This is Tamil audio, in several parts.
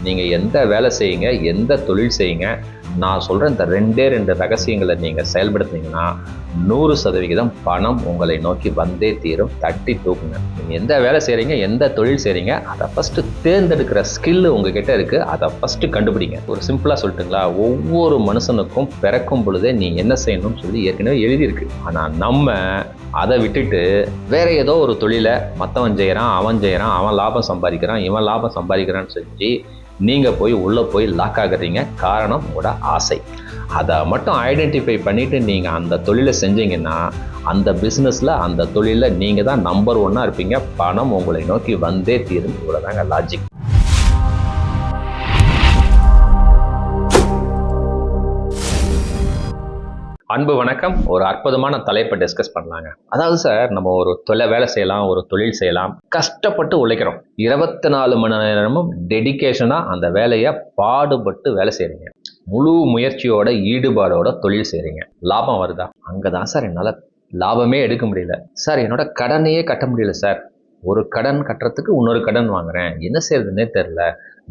நீங்கள் எந்த வேலை செய்யுங்க, எந்த தொழில் செய்யுங்க, நான் சொல்கிற இந்த ரெண்டு ரகசியங்களை நீங்கள் செயல்படுத்தினீங்கன்னா 100% பணம் உங்களை நோக்கி வந்தே தீரும். தட்டி தூக்குங்க. நீங்கள் எந்த வேலை செய்கிறீங்க, எந்த தொழில் செய்கிறீங்க, அதை ஃபஸ்ட்டு தேர்ந்தெடுக்கிற ஸ்கில்லு உங்ககிட்ட இருக்குது. அதை ஃபஸ்ட்டு கண்டுபிடிங்க. ஒரு சிம்பிளாக சொல்லட்டுங்களா, ஒவ்வொரு மனுஷனுக்கும் பிறக்கும் பொழுதே நீ என்ன செய்யணும்னு சொல்லி ஏற்கனவே எழுதியிருக்கு. ஆனால் நம்ம அதை விட்டுட்டு வேற ஏதோ ஒரு தொழிலை மற்றவன் செய்கிறான், அவன் லாபம் சம்பாதிக்கிறான், இவன் லாபம் சம்பாதிக்கிறான்னு செஞ்சு நீங்கள் போய் உள்ளே போய் லாக் ஆகுறீங்க. காரணம் உங்களோட ஆசை. அதை மட்டும் ஐடென்டிஃபை பண்ணிவிட்டு நீங்கள் அந்த தொழிலை செஞ்சீங்கன்னா அந்த பிஸ்னஸில், அந்த தொழிலில் நீங்கள் தான் நம்பர் 1 இருப்பீங்க. பணம் உங்களை நோக்கி வந்தே தீரும். இவ்வளோதாங்க லாஜிக். அன்பு வணக்கம். ஒரு அற்புதமான தலைப்பை டிஸ்கஸ் பண்ணலாங்க. அதாவது சார், நம்ம ஒரு வேலை செய்யலாம், ஒரு தொழில் செய்யலாம், கஷ்டப்பட்டு உழைக்கிறோம். 24 மணி நேரமும் டெடிகேஷனாக அந்த வேலையை பாடுபட்டு வேலை செய்கிறீங்க. முழு முயற்சியோட ஈடுபாடோட தொழில் செய்கிறீங்க. லாபம் வருதா? அங்கே தான் சார் என்னால் லாபமே எடுக்க முடியல சார், என்னோட கடனையே கட்ட முடியல சார், ஒரு கடன் கட்டுறதுக்கு இன்னொரு கடன் வாங்குறேன், என்ன செய்யறதுன்னே தெரில.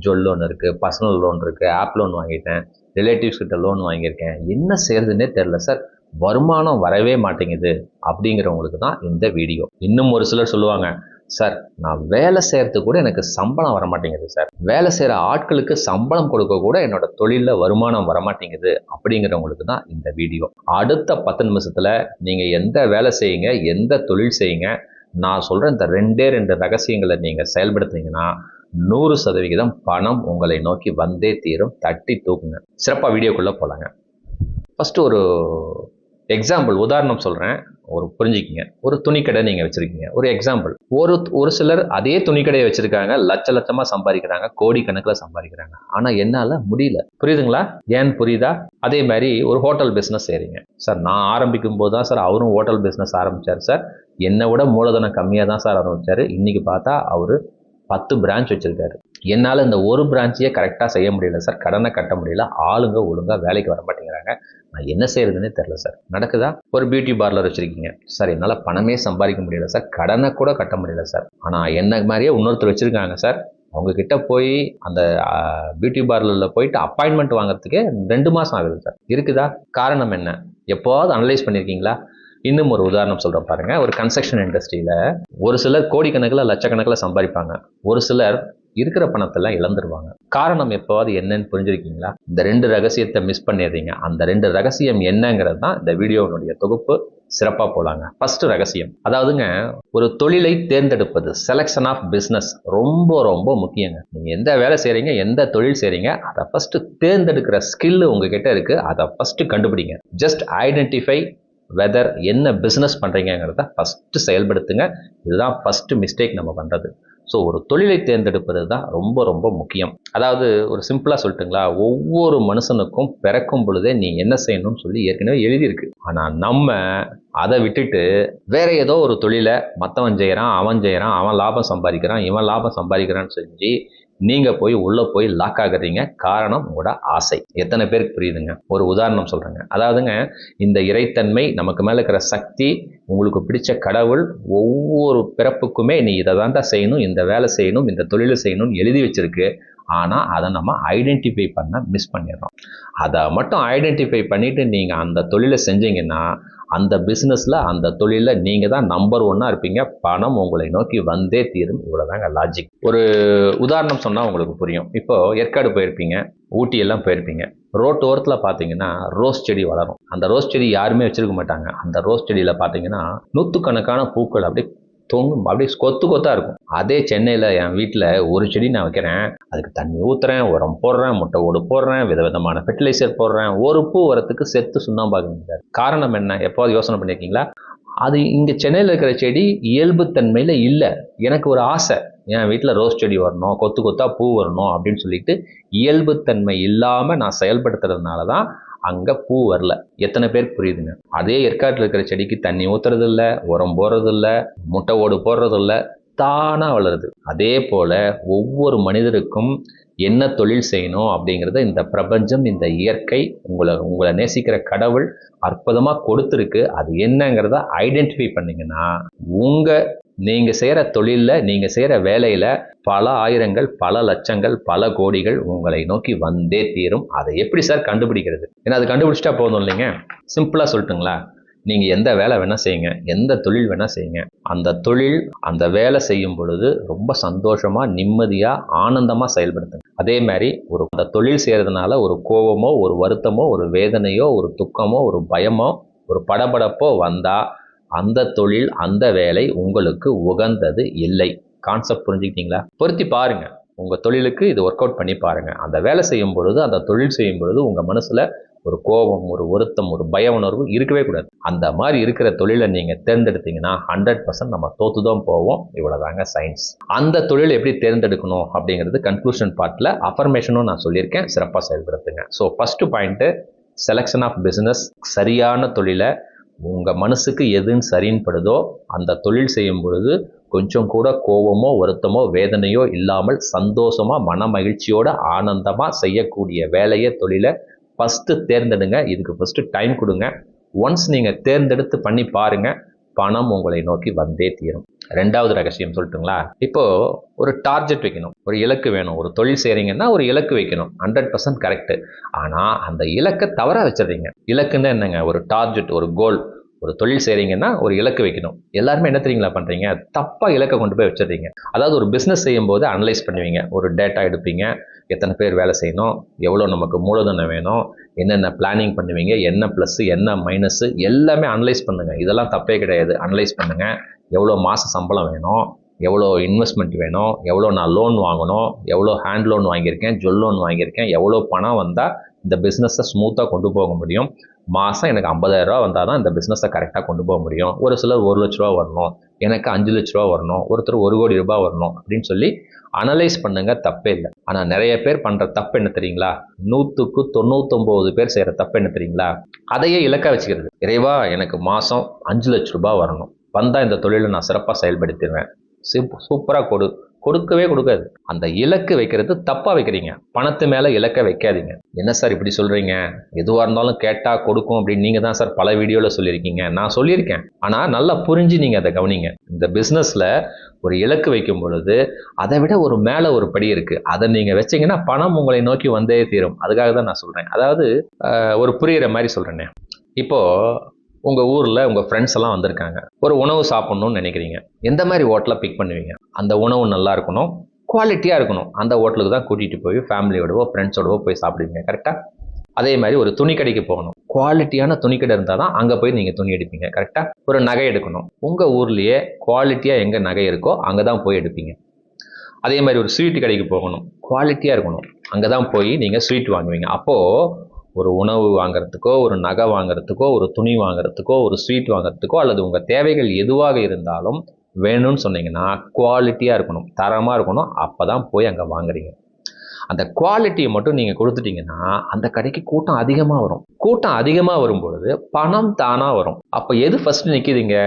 ஜுவல் லோன் இருக்குது, பர்சனல் லோன் இருக்குது, ஆப் லோன் வாங்கிட்டேன், ரிலேட்டிவ்ஸ் கிட்ட லோன் வாங்கியிருக்கேன், என்ன செய்யறதுன்னே தெரில சார், வருமானம் வரவே மாட்டேங்குது. அப்படிங்கிறவங்களுக்கு தான் இந்த வீடியோ. இன்னும் ஒரு சிலர் சொல்லுவாங்க, சார் நான் வேலை செய்யறதுக்கு கூட எனக்கு சம்பளம் வர மாட்டேங்குது சார், வேலை செய்கிற ஆட்களுக்கு சம்பளம் கொடுக்க கூட என்னோட தொழிலில் வருமானம் வரமாட்டேங்குது. அப்படிங்கிறவங்களுக்கு தான் இந்த வீடியோ. அடுத்த 10 நிமிஷத்தில் நீங்கள் எந்த வேலை செய்யுங்க, எந்த தொழில் செய்யுங்க, நான் சொல்கிற இந்த ரெண்டு ரகசியங்களை நீங்கள் செயல்படுத்தினீங்கன்னா 100% பணம் உங்களை நோக்கி வந்தே தீரும். தட்டி தூக்குங்க. சிறப்பாக வீடியோக்குள்ளே போகலாங்க. ஃபஸ்ட்டு ஒரு எக்ஸாம்பிள், உதாரணம் சொல்கிறேன், ஒரு புரிஞ்சுக்கிங்க. ஒரு துணிக்கடை நீங்கள் வச்சுருக்கீங்க. ஒரு எக்ஸாம்பிள். ஒரு சிலர் அதே துணிக்கடையை வச்சுருக்காங்க, லட்சமாக சம்பாதிக்கிறாங்க, கோடிக்கணக்கில் சம்பாதிக்கிறாங்க. ஆனால் என்னால் முடியல. புரியுதுங்களா? ஏன் புரியுதா? அதே மாதிரி ஒரு ஹோட்டல் பிஸ்னஸ் செய்கிறீங்க. சார் நான் ஆரம்பிக்கும் போது தான் சார் அவரும் ஹோட்டல் பிஸ்னஸ் ஆரம்பித்தார் சார், என்னை விட மூலதனம் கம்மியாக தான் சார் ஆரம்பித்தார். இன்றைக்கி பார்த்தா அவர் 10 பிரான்ச் வச்சுருக்காரு. என்னால் இந்த ஒரு பிரான்ச்சையே கரெக்டாக செய்ய முடியல சார், கடனை கட்ட முடியல, ஆளுங்க ஒழுங்காக வேலைக்கு வர மாட்டேங்கிறாங்க, நான் என்ன செய்யறதுன்னே தெரில சார். நடக்குதா? ஒரு பியூட்டி பார்லர் வச்சுருக்கீங்க. சார் என்னால் பணமே சம்பாதிக்க முடியல சார், கடனை கூட கட்ட முடியல சார். ஆனால் என்ன மாதிரியே இன்னொருத்தர் வச்சுருக்காங்க சார், அவங்கக்கிட்ட போய் அந்த பியூட்டி பார்லரில் போயிட்டு அப்பாயின்மெண்ட் வாங்குறதுக்கே 2 மாதம் ஆகுது சார். இருக்குதா? காரணம் என்ன? எப்போவாவது அனலைஸ் பண்ணியிருக்கீங்களா? இன்னும் ஒரு உதாரணம் சொல்கிறேன் பாருங்க. ஒரு கன்ஸ்ட்ரக்ஷன் இண்டஸ்ட்ரியில் ஒரு சிலர் கோடிக்கணக்கில் லட்சக்கணக்கில் சம்பாதிப்பாங்க, ஒரு சிலர் இருக்கிற பணத்தெல்லாம் இழந்துருவாங்க. காரணம் எப்போவாது என்னன்னு புரிஞ்சிருக்கீங்களா? இந்த 2 ரகசியத்தை மிஸ் பண்ணிடுறீங்க. அந்த 2 ரகசியம் என்னங்கிறது தான் இந்த வீடியோனுடைய தொகுப்பு. சிறப்பாக போலாங்க. ஃபர்ஸ்ட் ரகசியம், அதாவதுங்க, ஒரு தொழிலை தேர்ந்தெடுப்பது, செலெக்ஷன் ஆஃப் பிஸ்னஸ் ரொம்ப ரொம்ப முக்கியங்க. நீங்கள் எந்த வேலை செய்கிறீங்க, எந்த தொழில் செய்கிறீங்க, அதை ஃபஸ்ட்டு தேர்ந்தெடுக்கிற ஸ்கில்லு உங்ககிட்ட இருக்குது. அதை ஃபஸ்ட்டு கண்டுபிடிங்க. ஜஸ்ட் ஐடென்டிஃபை வெதர் என்ன பிஸ்னஸ் பண்ணுறீங்கிறத ஃபஸ்ட்டு செயல்படுத்துங்க. இதுதான் ஃபஸ்ட்டு மிஸ்டேக் நம்ம பண்ணுறது. ஸோ ஒரு தொழிலை தேர்ந்தெடுப்பது தான் ரொம்ப ரொம்ப முக்கியம். அதாவது ஒரு சிம்பிளாக சொல்லட்டுங்களா, ஒவ்வொரு மனுஷனுக்கும் பிறக்கும் பொழுதே நீ என்ன செய்யணும்னு சொல்லி ஏற்கனவே எழுதியிருக்கு. ஆனால் நம்ம அதை விட்டுட்டு வேற ஏதோ ஒரு தொழிலை மற்றவன் செய்கிறான், அவன் லாபம் சம்பாதிக்கிறான், இவன் லாபம் சம்பாதிக்கிறான்னு செஞ்சு நீங்கள் போய் உள்ளே போய் லாக் ஆகுறீங்க. காரணம் உங்களோட ஆசை. எத்தனை பேருக்கு புரியுதுங்க? ஒரு உதாரணம் சொல்கிறேங்க. அதாவதுங்க, இந்த இறைத்தன்மை, நமக்கு மேலே இருக்கிற சக்தி, உங்களுக்கு பிடிச்ச கடவுள் ஒவ்வொரு பிறப்புக்குமே நீ இதை தான் செய்யணும், இந்த வேலை செய்யணும், இந்த தொழிலை செய்யணும்னு எழுதி வச்சிருக்கு. ஆனால் அதை நம்ம ஐடென்டிஃபை பண்ண மிஸ் பண்ணிடுறோம். அதை மட்டும் ஐடென்டிஃபை பண்ணிவிட்டு நீங்கள் அந்த தொழிலை செஞ்சீங்கன்னா அந்த பிஸ்னஸில், அந்த தொழிலில் நீங்கள் தான் நம்பர் 1 இருப்பீங்க. பணம் உங்களை நோக்கி வந்தே தீரும். இவ்வளோதாங்க லாஜிக். ஒரு உதாரணம் சொன்னால் உங்களுக்கு புரியும். இப்போது ஏற்காடு போயிருப்பீங்க, ஊட்டி எல்லாம் போயிருப்பீங்க. ரோட்டு ஓரத்தில் பார்த்தீங்கன்னா ரோஸ் செடி வளரும். அந்த ரோஸ் செடி யாருமே வச்சுருக்க மாட்டாங்க. அந்த ரோஸ் செடியில் பார்த்தீங்கன்னா 100கணக்கான பூக்கள் அப்படியே தொங்கும், அப்படியே கொத்தாக இருக்கும். அதே சென்னையில் என் வீட்டில் ஒரு செடி நான் வைக்கிறேன், அதுக்கு தண்ணி ஊற்றுறேன், உரம் போடுறேன், முட்டை ஓடு போடுறேன், விதவிதமான ஃபெர்டிலைசர் போடுறேன், ஒரு பூ வரத்துக்கு செத்து சுண்ணாம்பாகுங்க. காரணம் என்ன? எப்போது யோசனை பண்ணியிருக்கீங்களா? அது இங்கே சென்னையில் இருக்கிற செடி இயல்புத்தன்மையில் இல்லை. எனக்கு ஒரு ஆசை, என் வீட்டில் ரோஸ் செடி வரணும், கொத்தாக பூ வரணும் அப்படின்னு சொல்லிட்டு இயல்புத்தன்மை இல்லாமல் நான் செயல்படுத்துறதுனால தான் அங்கே பூ வரல. எத்தனை பேருக்கு புரியுதுங்க? அதே ஏற்காட்டில் இருக்கிற செடிக்கு தண்ணி ஊற்றுறது இல்லை, உரம் போடுறது இல்லை, முட்டை ஓடு போடுறது இல்லை, தானாக வளருது. அதே போல் ஒவ்வொரு மனிதருக்கும் என்ன தொழில் செய்யணும் அப்படிங்கிறத இந்த பிரபஞ்சம், இந்த இயற்கை, உங்களை நேசிக்கிற கடவுள் அற்புதமாக கொடுத்துருக்கு. அது என்னங்கிறத ஐடென்டிஃபை பண்ணிங்கன்னா உங்கள் நீங்கள் செய்கிற தொழிலில், நீங்கள் செய்கிற வேலையில் பல ஆயிரங்கள், பல லட்சங்கள், பல கோடிகள் உங்களை நோக்கி வந்தே தீரும். அதை எப்படி சார் கண்டுபிடிக்கிறது? ஏன்னா அது கண்டுபிடிச்சிட்டா போதும் இல்லைங்க. சிம்பிளாக சொல்லட்டுங்களா? நீங்கள் எந்த வேலை வேணால் செய்யுங்க, எந்த தொழில் வேணால் செய்யுங்க. அந்த தொழில், அந்த வேலை செய்யும் பொழுது ரொம்ப சந்தோஷமாக, நிம்மதியாக, ஆனந்தமாக செயல்படுத்துங்க. அதே மாதிரி அந்த தொழில் செய்கிறதுனால ஒரு கோபமோ, ஒரு வருத்தமோ, ஒரு வேதனையோ, ஒரு துக்கமோ, ஒரு பயமோ, ஒரு படபடப்போ வந்தால் அந்த தொழில், அந்த வேலை உங்களுக்கு உகந்தது இல்லை. கான்செப்ட் புரிஞ்சுக்கிட்டீங்களா? பொருத்தி பாருங்க. உங்கள் தொழிலுக்கு இது ஒர்க் அவுட் பண்ணி பாருங்க. அந்த வேலை செய்யும் பொழுது, அந்த தொழில் செய்யும் பொழுது உங்கள் மனசில் ஒரு கோபம், ஒரு வருத்தம், ஒரு பய உணர்வு இருக்கவே கூடாது. அந்த மாதிரி இருக்கிற தொழிலை நீங்கள் தேர்ந்தெடுத்தீங்கன்னா 100% நம்ம தோத்துதான் போவோம். இவ்வளோதாங்க சயின்ஸ். அந்த தொழிலை எப்படி தேர்ந்தெடுக்கணும் அப்படிங்கிறது கன்க்ளூஷன் பார்ட்டில் அஃபர்மேஷனும் நான் சொல்லியிருக்கேன். சிறப்பாக செயல்படுத்துங்க. So first point, selection of business. சரியான தொழிலை, உங்கள் மனசுக்கு எதுன்னு சரின்னு படுதோ அந்த தொழில் செய்யும் பொழுது கொஞ்சம் கூட கோபமோ, வருத்தமோ, வேதனையோ இல்லாமல் சந்தோஷமாக, மன மகிழ்ச்சியோட, ஆனந்தமாக செய்யக்கூடிய வேலையை, தொழிலை ஃபஸ்ட்டு தேர்ந்தெடுங்க. இதுக்கு ஃபஸ்ட்டு டைம் கொடுங்க. ஒன்ஸ் நீங்கள் தேர்ந்தெடுத்து பண்ணி பாருங்கள், பணம் உங்களை நோக்கி வந்தே தீரும். ரெண்டாவது ரகசியம் சொல்லட்டுங்களா? இப்போது ஒரு டார்கெட் வைக்கணும், ஒரு இலக்கு வேணும். ஒரு தொழில் செய்கிறீங்கன்னா ஒரு இலக்கு வைக்கணும். 100% கரெக்டு. ஆனால் அந்த இலக்கை தவறாக வச்சிடுறீங்க. இலக்குன்னு என்னங்க? ஒரு டார்கெட், ஒரு கோல். ஒரு தொழில் செய்கிறீங்கன்னா ஒரு இலக்கு வைக்கணும். எல்லாருமே என்ன தெரியுங்களா பண்ணுறீங்க? தப்பாக இலக்கை கொண்டு போய் வச்சிடுறீங்க. அதாவது ஒரு பிஸ்னஸ் செய்யும் போது அனலைஸ் பண்ணுவீங்க. ஒரு டேட்டா எடுப்பீங்க. எத்தனை பேர் வேலை செய்யணும், எவ்வளோ நமக்கு மூலதனம் வேணும், என்னென்ன பிளானிங் பண்ணுவீங்க, என்ன ப்ளஸ்ஸு, என்ன மைனஸு, எல்லாமே அனலைஸ் பண்ணுங்கள். இதெல்லாம் தப்பே கிடையாது. அனலைஸ் பண்ணுங்கள். எவ்வளோ மாத சம்பளம் வேணும், எவ்வளோ இன்வெஸ்ட்மெண்ட் வேணும், எவ்வளோ நான் லோன் வாங்கணும், எவ்வளோ ஹேண்ட் லோன் வாங்கியிருக்கேன், ஜொல் லோன் வாங்கியிருக்கேன், எவ்வளோ பணம் வந்தால் இந்த பிஸ்னஸை ஸ்மூத்தாக கொண்டு போக முடியும். மாதம் எனக்கு 50,000 ரூபா வந்தால் தான் இந்த பிஸ்னஸை கரெக்டாக கொண்டு போக முடியும். ஒரு சிலர் 1 லட்ச ரூபா வரணும், எனக்கு 5 லட்ச ரூபா வரணும், ஒருத்தர் 1 கோடி ரூபாய் வரணும் அப்படின்னு சொல்லி அனலைஸ் பண்ணுங்க. தப்பே இல்லை. ஆனால் நிறைய பேர் பண்ணுற தப்பு என்ன தெரியுங்களா? 100க்கு 99 பேர் செய்கிற தப்பு என்ன தெரியுங்களா? அதையே இலக்கா வச்சுக்கிறது. இறைவா, எனக்கு மாதம் 5 லட்ச ரூபாய் வரணும், வந்தால் இந்த தொழிலை நான் சிறப்பாக செயல்படுத்திடுவேன். சூப்பராக கொடுக்கவே கொடுக்காது. அந்த இலக்கு வைக்கிறது தப்பாக வைக்கிறீங்க. பணத்து மேலே இலக்கை வைக்காதீங்க. என்ன சார் இப்படி சொல்கிறீங்க? எதுவாக இருந்தாலும் கேட்டால் கொடுக்கும் அப்படின்னு நீங்கள் தான் சார் பல வீடியோவில் சொல்லியிருக்கீங்க. நான் சொல்லியிருக்கேன். ஆனால் நல்லா புரிஞ்சு நீங்கள் அதை கவனிங்க. இந்த பிஸ்னஸில் ஒரு இலக்கு வைக்கும் பொழுது அதை விட ஒரு மேலே ஒரு படி இருக்குது. அதை நீங்கள் வச்சிங்கன்னா பணம் உங்களை நோக்கி வந்தே தீரும். அதுக்காக தான் நான் சொல்கிறேன். அதாவது ஒரு புரிகிற மாதிரி சொல்கிறேனே. இப்போது உங்கள் ஊரில் உங்கள் ஃப்ரெண்ட்ஸ் எல்லாம் வந்திருக்காங்க. ஒரு உணவு சாப்பிட்ணுன்னு நினைக்கிறீங்க. எந்த மாதிரி ஹோட்டலாக பிக் பண்ணுவீங்க? அந்த உணவு நல்லா இருக்கணும், குவாலிட்டியாக இருக்கணும். அந்த ஹோட்டலுக்கு தான் கூட்டிகிட்டு போய் ஃபேமிலியோடவோ ஃப்ரெண்ட்ஸோடவோ போய் சாப்பிடுவீங்க. கரெக்டாக? அதே மாதிரி ஒரு துணி கடைக்கு போகணும். குவாலிட்டியான துணி கடை இருந்தால் தான் அங்கே போய் நீங்கள் துணி எடுப்பீங்க. கரெக்டாக? ஒரு நகை எடுக்கணும். உங்கள் ஊர்லேயே குவாலிட்டியாக எங்கே நகை இருக்கோ அங்கே தான் போய் எடுப்பீங்க. அதே மாதிரி ஒரு ஸ்வீட் கடைக்கு போகணும். குவாலிட்டியாக இருக்கணும். அங்கே தான் போய் நீங்கள் ஸ்வீட் வாங்குவீங்க. அப்போது ஒரு உணவு வாங்குறதுக்கோ, ஒரு நகை வாங்குறதுக்கோ, ஒரு துணி வாங்குறதுக்கோ, ஒரு ஸ்வீட் வாங்குறதுக்கோ, அல்லது உங்கள் தேவைகள் எதுவாக இருந்தாலும் வேணும்னு சொன்னீங்கன்னா குவாலிட்டியாக இருக்கணும், தரமாக இருக்கணும். அப்போ தான் போய் அங்கே வாங்குறீங்க. அந்த குவாலிட்டியை மட்டும் நீங்கள் கொடுத்துட்டீங்கன்னா அந்த கடைக்கு கூட்டம் அதிகமாக வரும். கூட்டம் அதிகமாக வரும்பொழுது பணம் தானாக வரும். அப்போ எது ஃபஸ்ட்டு நிற்கிதுங்க?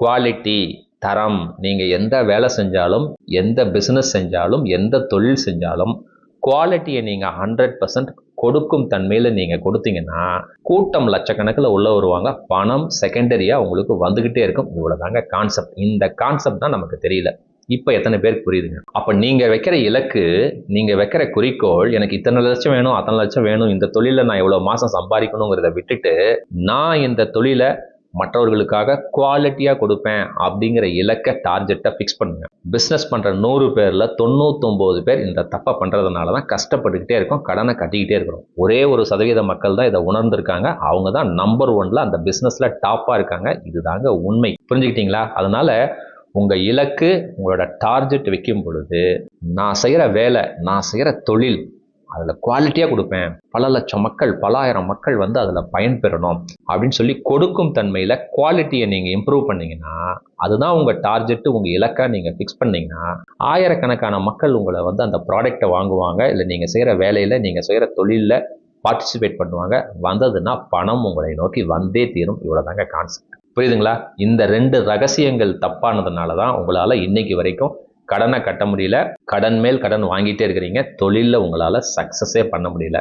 குவாலிட்டி, தரம். நீங்கள் எந்த வேலை செஞ்சாலும், எந்த பிஸ்னஸ் செஞ்சாலும், எந்த தொழில் செஞ்சாலும் குவாலிட்டியை நீங்கள் 100% கொடுக்கும் தன்மையில் நீங்கள் கொடுத்தீங்கன்னா கூட்டம் லட்சக்கணக்கில் உள்ள வருவாங்க. பணம் செகண்டரியாக உங்களுக்கு வந்துக்கிட்டே இருக்கும். இவ்வளோதாங்க கான்செப்ட். இந்த கான்செப்ட் தான் நமக்கு தெரியல. இப்போ எத்தனை பேருக்கு புரியுதுங்க? அப்போ நீங்கள் வைக்கிற இலக்கு, நீங்கள் வைக்கிற குறிக்கோள், எனக்கு இத்தனை லட்சம் வேணும், அத்தனை லட்சம் வேணும், இந்த தொழிலில் நான் எவ்வளோ மாதம் சம்பாதிக்கணுங்கிறத விட்டுட்டு நான் இந்த தொழிலை மற்றவர்களுக்காக குவாலிட்டியாக கொடுப்பேன் அப்படிங்கிற இலக்கை, டார்கெட்டை ஃபிக்ஸ் பண்ணுங்க. பிஸ்னஸ் பண்ணுற 100 பேரில் 99 பேர் இந்த தப்பை பண்ணுறதுனால தான் கஷ்டப்பட்டுக்கிட்டே இருக்கோம், கடனை கட்டிக்கிட்டே இருக்கிறோம். ஒரே 1% மக்கள் தான் இதை உணர்ந்திருக்காங்க. அவங்க தான் நம்பர் 1ல அந்த பிஸ்னஸில் டாப்பாக இருக்காங்க. இதுதாங்க உண்மை. புரிஞ்சுக்கிட்டீங்களா? அதனால உங்கள் இலக்கு, உங்களோட டார்கெட் வைக்கும் பொழுது நான் செய்கிற வேலை, நான் செய்கிற தொழில், அதில் குவாலிட்டியாக கொடுப்பேன், பல லட்சம் மக்கள், பல ஆயிரம் மக்கள் வந்து அதில் பயன்பெறணும் அப்படின்னு சொல்லி கொடுக்கும் தன்மையில் குவாலிட்டியை நீங்கள் இம்ப்ரூவ் பண்ணிங்கன்னா, அதுதான் உங்கள் டார்கெட்டு, உங்கள் இலக்காக நீங்கள் ஃபிக்ஸ் பண்ணிங்கன்னா ஆயிரக்கணக்கான மக்கள் உங்களை வந்து அந்த ப்ராடக்டை வாங்குவாங்க. இல்லை நீங்கள் செய்கிற வேலையில், நீங்கள் செய்கிற தொழிலில் பார்ட்டிசிபேட் பண்ணுவாங்க. வந்ததுன்னா பணம் உங்களை நோக்கி வந்தே தீரும். இவ்வளோதாங்க கான்செப்ட். புரியுதுங்களா? இந்த 2 ரகசியங்கள் தப்பானதுனால தான் உங்களால் இன்னைக்கு வரைக்கும் கடனை கட்ட முடியல, கடன் மேல் கடன் வாங்கிட்டே இருக்கிறீங்க, தொழிலில் உங்களால் சக்ஸஸே பண்ண முடியல.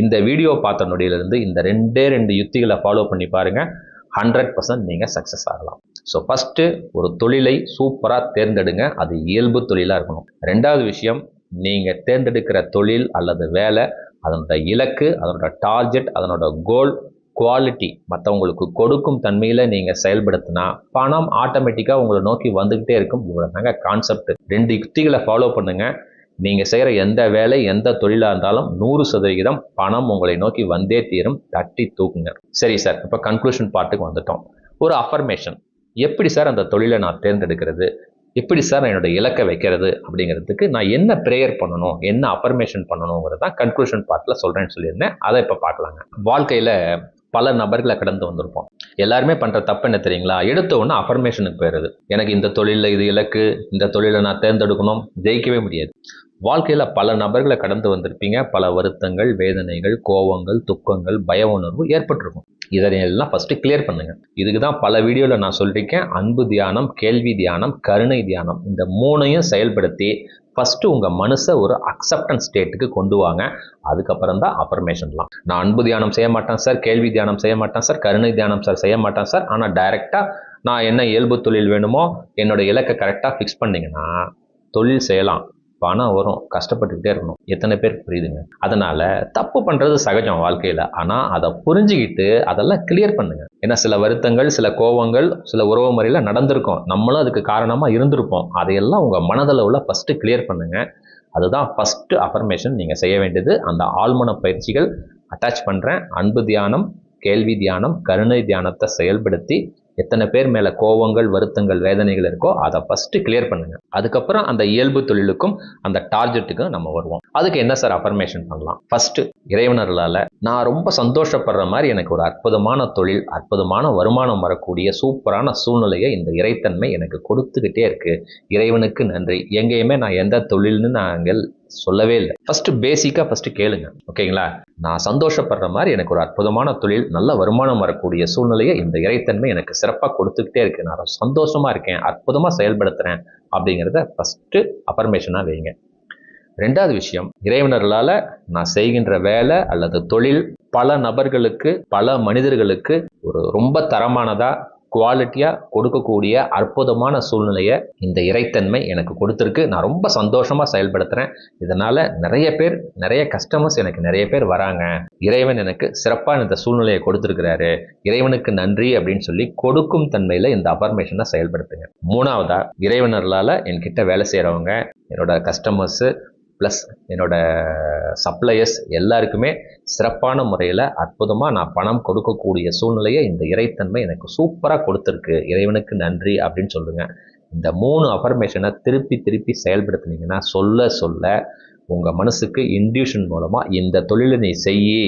இந்த வீடியோ பார்த்த நொடியிலிருந்து இந்த 2 யுத்திகளை ஃபாலோ பண்ணி பாருங்கள். 100% நீங்கள் சக்ஸஸ் ஆகலாம். ஸோ ஃபஸ்ட்டு ஒரு தொழிலை சூப்பராக தேர்ந்தெடுங்க, அது இயல்பு தொழிலாக இருக்கணும். ரெண்டாவது விஷயம், நீங்கள் தேர்ந்தெடுக்கிற தொழில் அல்லது வேலை அதனோட இலக்கு, அதனோட டார்கெட், அதனோட கோல், குவாலிட்டி மற்றவங்களுக்கு கொடுக்கும் தன்மையில் நீங்கள் செயல்படுத்தினா பணம் ஆட்டோமேட்டிக்காக உங்களை நோக்கி வந்துக்கிட்டே இருக்கும். இவ்வளோதாங்க கான்செப்ட். 2 யுக்திகளை ஃபாலோ பண்ணுங்கள். நீங்கள் செய்கிற எந்த வேலை எந்த தொழிலாக இருந்தாலும் 100% பணம் உங்களை நோக்கி வந்தே தீரும். தட்டி தூக்குங்க. சரி சார், இப்போ கன்க்ளூஷன் பார்ட்டுக்கு வந்துட்டோம். ஒரு அஃபர்மேஷன், எப்படி சார் அந்த தொழிலை நான் தேர்ந்தெடுக்கிறது, எப்படி சார் நான் என்னோட இலக்கை வைக்கிறது அப்படிங்கிறதுக்கு நான் என்ன ப்ரேயர் பண்ணணும், என்ன அஃபர்மேஷன் பண்ணணுங்கிறது தான் கன்க்ளூஷன் பார்ட்டில் சொல்கிறேன்னு சொல்லியிருந்தேன். அதை இப்போ பார்க்கலாங்க. வாழ்க்கையில் பல நபர்களை கடந்து வந்திருப்போம். எல்லாருமே பண்ணுற தப்பு என்ன தெரியுங்களா, எடுத்த உடனே அஃபர்மேஷனுக்கு போயிடுது. எனக்கு இந்த தொழிலில் இது இலக்கு, இந்த தொழிலை நான் தேர்ந்தெடுக்கணும், ஜெயிக்கவே முடியாது. வாழ்க்கையில் பல நபர்களை கடந்து வந்திருப்பீங்க. பல வருத்தங்கள், வேதனைகள், கோபங்கள், துக்கங்கள், பய உணர்வு ஏற்பட்டிருக்கும். இதனையெல்லாம் ஃபஸ்ட்டு கிளியர் பண்ணுங்க. இதுக்கு தான் பல வீடியோவில் நான் சொல்லியிருக்கேன், அன்பு தியானம், கேள்வி தியானம், கருணை தியானம், இந்த 3ஐயும் செயல்படுத்தி ஃபஸ்ட்டு உங்கள் மனசை ஒரு அக்செப்டன்ஸ் ஸ்டேட்டுக்கு கொண்டு வாங்க. அதுக்கப்புறம் தான் அஃபர்மேஷன்லாம். நான் அன்பு தியானம் செய்ய மாட்டேன் சார், கேள்வி தியானம் செய்ய மாட்டேன் சார், கருணை தியானம் சார் செய்ய மாட்டேன் சார், ஆனால் டைரெக்டாக நான் என்ன இயல்பு தொழில் வேணுமோ என்னோட இலக்கை கரெக்டாக ஃபிக்ஸ் பண்ணிங்கன்னா தொழில் செய்யலாம், பணம் வரும், கஷ்டப்பட்டுக்கிட்டே இருக்கணும். எத்தனை பேருக்கு புரியுதுங்க? அதனால் தப்பு பண்ணுறது சகஜம் வாழ்க்கையில். ஆனால் அதை புரிஞ்சுக்கிட்டு அதெல்லாம் கிளியர் பண்ணுங்க. ஏன்னா சில வருத்தங்கள், சில கோபங்கள், சில உறவு முறையில் நடந்திருக்கும், நம்மளும் அதுக்கு காரணமாக இருந்திருப்போம். அதையெல்லாம் உங்கள் மனதில் உள்ள ஃபஸ்ட்டு கிளியர் பண்ணுங்க. அதுதான் ஃபஸ்ட்டு அஃபர்மேஷன் நீங்கள் செய்ய வேண்டியது. அந்த ஆழ்மன பயிற்சிகள் அட்டாச் பண்ணுறேன். அன்பு தியானம், கேள்வி தியானம், கருணை தியானத்தை செயல்படுத்தி எத்தனை பேர் மேலே கோபங்கள், வருத்தங்கள், வேதனைகள் இருக்கோ அதை ஃபஸ்ட்டு கிளியர் பண்ணுங்க. அதுக்கப்புறம் அந்த இயல்பு தொழிலுக்கும் அந்த டார்கெட்டுக்கும் நம்ம வருவோம். அதுக்கு என்ன சார் அஃபர்மேஷன் பண்ணலாம்? ஃபஸ்ட்டு, இறைவனர்களால் நான் ரொம்ப சந்தோஷப்படுற மாதிரி எனக்கு ஒரு அற்புதமான தொழில், அற்புதமான வருமானம் வரக்கூடிய சூப்பரான சூழ்நிலையை இந்த இறைத்தன்மை எனக்கு கொடுத்துக்கிட்டே இருக்கு. இறைவனுக்கு நன்றி. எங்கேயுமே நான் எந்த தொழில்னு நாங்கள் சொல்லவே இல்லை. ஃபஸ்ட்டு பேசிக்காக ஃபஸ்ட்டு கேளுங்க. ஓகேங்களா? நான் சந்தோஷப்படுற மாதிரி எனக்கு ஒரு அற்புதமான தொழில், நல்ல வருமானம் வரக்கூடிய சூழ்நிலையை இந்த இறைத்தன்மை எனக்கு சிறப்பாக கொடுத்துக்கிட்டே இருக்கு. நான் சந்தோஷமாக இருக்கேன், அற்புதமாக செயல்படுத்துகிறேன் அப்படிங்கிறத ஃபஸ்ட்டு அஃபர்மேஷனாக வைங்க. ரெண்டாவது விஷயம், இறைவனர்களால் நான் செய்கின்ற வேலை அல்லது தொழில் பல நபர்களுக்கு, பல மனிதர்களுக்கு ஒரு ரொம்ப தரமானதாக, குவாலிட்டியாக கொடுக்கக்கூடிய அற்புதமான சூழ்நிலையை இந்த இறைத்தன்மை எனக்கு கொடுத்துருக்கு. நான் ரொம்ப சந்தோஷமாக செயல்படுத்துகிறேன். இதனால் நிறைய கஸ்டமர்ஸ் எனக்கு நிறைய பேர் வராங்க. இறைவன் எனக்கு சிறப்பாக இந்த சூழ்நிலையை கொடுத்துருக்கிறாரு, இறைவனுக்கு நன்றி அப்படின்னு சொல்லி கொடுக்கும் தன்மையில் இந்த அஃபர்மேஷனை செயல்படுத்துங்க. மூணாவதா, இறைவனர்களால் என்கிட்ட வேலை செய்கிறவங்க, என்னோட கஸ்டமர்ஸு ப்ளஸ் என்னோட சப்ளையர்ஸ் எல்லாருக்குமே சிறப்பான முறையில் அற்புதமாக நான் பணம் கொடுக்கக்கூடிய சூழ்நிலையை இந்த இறைத்தன்மை எனக்கு சூப்பராக கொடுத்துருக்கு, இறைவனுக்கு நன்றி அப்படின்னு சொல்லுங்கள். இந்த 3 அஃபர்மேஷனை திருப்பி திருப்பி செயல்படுத்தினீங்கன்னா சொல்ல சொல்ல உங்கள் மனசுக்கு இன்ட்யூஷன் மூலமாக இந்த தொழிலை நீ செய்யி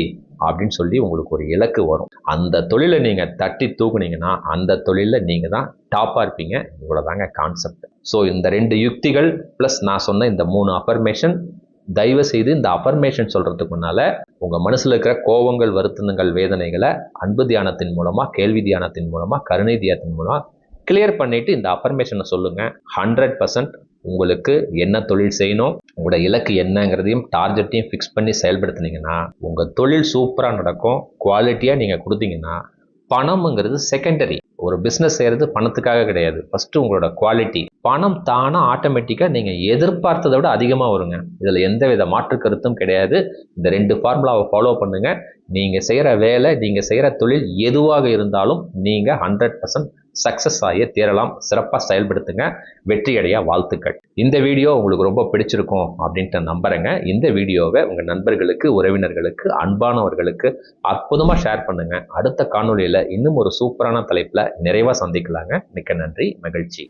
அப்படின்னு சொல்லி உங்களுக்கு ஒரு இலக்கு வரும். அந்த தொழிலை நீங்கள் தட்டி தூக்குனீங்கன்னா அந்த தொழிலில் நீங்கள் தான் டாப்பாக இருப்பீங்க. இவ்வளோதாங்க கான்செப்ட். ஸோ இந்த 2 யுக்திகள் ப்ளஸ் நான் சொன்ன இந்த 3 அஃபர்மேஷன், தயவு செய்து இந்த அஃபர்மேஷன் சொல்கிறதுக்கு முன்னால் உங்கள் மனசில் இருக்கிற கோபங்கள், வருத்தங்கள், வேதனைகளை அன்பு தியானத்தின் மூலமாக, கேள்வி தியானத்தின் மூலமாக, கருணை தியானத்தின் மூலமாக கிளியர் பண்ணிவிட்டு இந்த அஃபர்மேஷனை சொல்லுங்கள். 100% உங்களுக்கு என்ன தொழில் செய்யணும், உங்களோட இலக்கு என்னங்கிறதையும் டார்கெட்டையும் ஃபிக்ஸ் பண்ணி செயல்படுத்தினீங்கன்னா உங்கள் தொழில் சூப்பராக நடக்கும். குவாலிட்டியாக நீங்கள் கொடுத்தீங்கன்னா பணம்ங்கிறது செகண்டரி. ஒரு பிஸ்னஸ் செய்கிறது பணத்துக்காக கிடையாது. ஃபஸ்ட்டு உங்களோட குவாலிட்டி. பணம் தானாக ஆட்டோமேட்டிக்காக நீங்கள் எதிர்பார்த்ததை விட அதிகமாக வருங்க. இதில் எந்த வித மாற்று கருத்தும் கிடையாது. இந்த 2 ஃபார்முலாவை ஃபாலோ பண்ணுங்கள். நீங்கள் செய்கிற வேலை, நீங்கள் செய்கிற தொழில் எதுவாக இருந்தாலும் நீங்கள் 100% சக்ஸஸ் ஆகிய தீரலாம். சிறப்பாக செயல்படுத்துங்க. வெற்றியடைய வாழ்த்துக்கள். இந்த வீடியோ உங்களுக்கு ரொம்ப பிடிச்சிருக்கும் அப்படின்ட்டு நம்புறேங்க. இந்த வீடியோவை உங்கள் நண்பர்களுக்கு, உறவினர்களுக்கு, அன்பானவர்களுக்கு அற்புதமாக ஷேர் பண்ணுங்க. அடுத்த காணொலியில் இன்னும் ஒரு சூப்பரான தலைப்பில் நிறைவாக சந்திக்கலாங்க. மிக்க நன்றி, மகிழ்ச்சி.